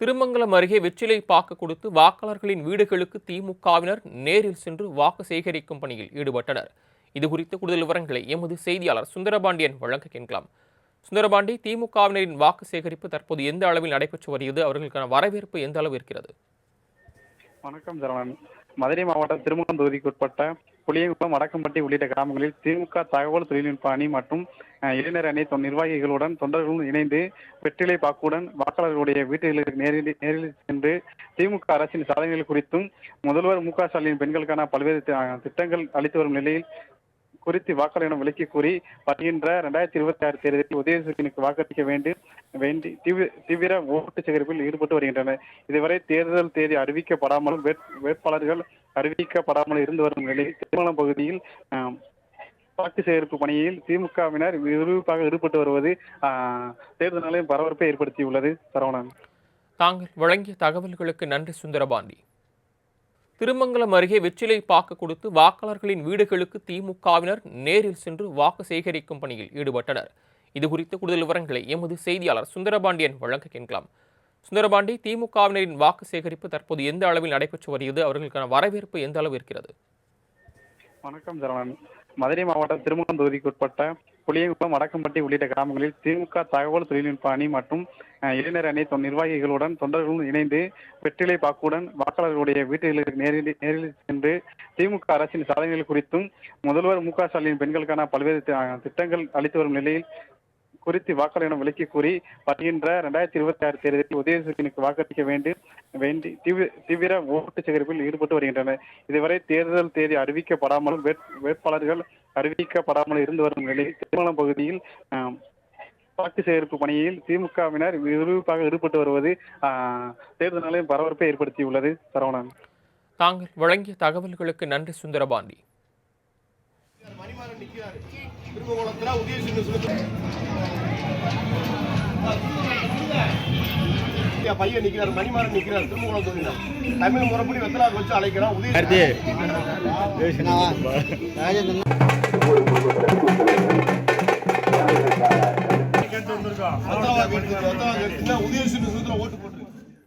திருமங்கலம் அருகே வெற்றிலை பாக்கு கொடுத்து வாக்காளர்களின் வீடுகளுக்கு திமுகவினர் நேரில் சென்று வாக்கு சேகரிக்கும் பணியில் ஈடுபட்டனர். இதுகுறித்த கூடுதல் விவரங்களை எமது செய்தியாளர் சுந்தரபாண்டியன் வழங்க கேட்கலாம். சுந்தரபாண்டி, திமுகவினரின் வாக்கு சேகரிப்பு தற்போது எந்த அளவில் நடைபெற்று வருகிறது? அவர்களுக்கான வரவேற்பு எந்த அளவு இருக்கிறது? வணக்கம் சரவணன். மதுரை மாவட்டம் திருமங்கலம் தொகுதிக்கு உட்பட்ட புளியங்குளம், வடக்கம்பட்டி உள்ளிட்ட கிராமங்களில் திமுக தகவல் தொழில்நுட்ப அணி மற்றும் இளைஞர் அணி நிர்வாகிகளுடன் தொண்டர்களுடன் இணைந்து வெற்றிலை பாக்குடன் வாக்காளர்களுடைய வீடுகளுக்கு நேரில் சென்று திமுக அரசின் சாதனைகள் குறித்தும் முதல்வர் மு.க.ஸ்டாலின் பெண்களுக்கான பல்வேறு திட்டங்கள் அளித்து வரும் நிலையில் குறித்து வாக்காளரிடம் விலக்கி கூறி வருகின்ற 2026 தேர்தலில் உதயசூரியனுக்கு வாக்களிக்க வேண்டி தீவிர ஓட்டு சேகரிப்பில் ஈடுபட்டு வருகின்றனர். இதுவரை தேர்தல் தேதி அறிவிக்கப்படாமலும் வேட்பாளர்கள் அறிவிக்கப்படாமல் இருந்து வரும் நிலையில் திருமணம் பகுதியில் வாக்கு சேகரிப்பு பணியில் திமுகவினர் விறுவிறுப்பாக ஈடுபட்டு வருவது தேர்தல் நிலையம் பரபரப்பை ஏற்படுத்தியுள்ளது. சரவணன், தாங்கள் வழங்கிய தகவல்களுக்கு நன்றி சுந்தரபாண்டி. திருமங்கலம் அருகே வெற்றிலை பாக்கு கொடுத்து வாக்காளர்களின் வீடுகளுக்கு திமுகவினர் நேரில் சென்று வாக்கு சேகரிக்கும் பணியில் ஈடுபட்டனர். இதுகுறித்த கூடுதல் விவரங்களை எமது செய்தியாளர் சுந்தரபாண்டியன் வழங்க கேட்கலாம். சுந்தரபாண்டி, திமுகவினரின் வாக்கு சேகரிப்பு தற்போது எந்த அளவில் நடைபெற்று வருகிறது? அவர்களுக்கான வரவேற்பு எந்த அளவு இருக்கிறது? வணக்கம் சரவணன். மதுரை மாவட்டம் திருமங்கலம் தொகுதிக்கு உட்பட்ட புளியங்குளம், வடக்கம்பட்டி உள்ளிட்ட கிராமங்களில் திமுக தகவல் தொழில்நுட்ப அணி மற்றும் இளைஞர் அணி நிர்வாகிகளுடன் தொண்டர்களுடன் இணைந்து வெற்றிலை பாக்குடன் வாக்காளர்களுடைய வீடுகளுக்கு நேரில் சென்று திமுக அரசின் சாதனைகள் குறித்தும் முதல்வர் மு.க.ஸ்டாலின் பெண்களுக்கான பல்வேறு திட்டங்கள் அளித்து வரும் நிலையில் குறித்து வாக்காளரிடம் விலக்கி கூறி வருகின்ற 2026 தேர்தலில் உதயசூரியனுக்கு வாக்களிக்க வேண்டி தீவிர ஓட்டு சேகரிப்பில் ஈடுபட்டு வருகின்றனர். இதுவரை தேர்தல் தேதி அறிவிக்கப்படாமலும் வேட்பாளர்கள் அறிவிக்கப்படாமல் இருந்து வரும் நிலையில் திருமணம் பகுதியில் வாக்கு சேகரிப்பு பணியில் திமுகவினர் விறுவிறுப்பாக ஈடுபட்டு வருவது தேர்தல் நிலையம் பரபரப்பை ஏற்படுத்தியுள்ளது. சரவணன், தாங்கள் வழங்கிய தகவல்களுக்கு நன்றி சுந்தரபாண்டி. பையன் நிக்கிறார், மணிமாறன் நிக்கிறார். திருமங்கலம் தொகுதியில தமிழ் முறைப்படி வெத்தலாக்கு வச்சு அழைக்கிறோம். உதயசூரியன் ஓட்டு போட்டு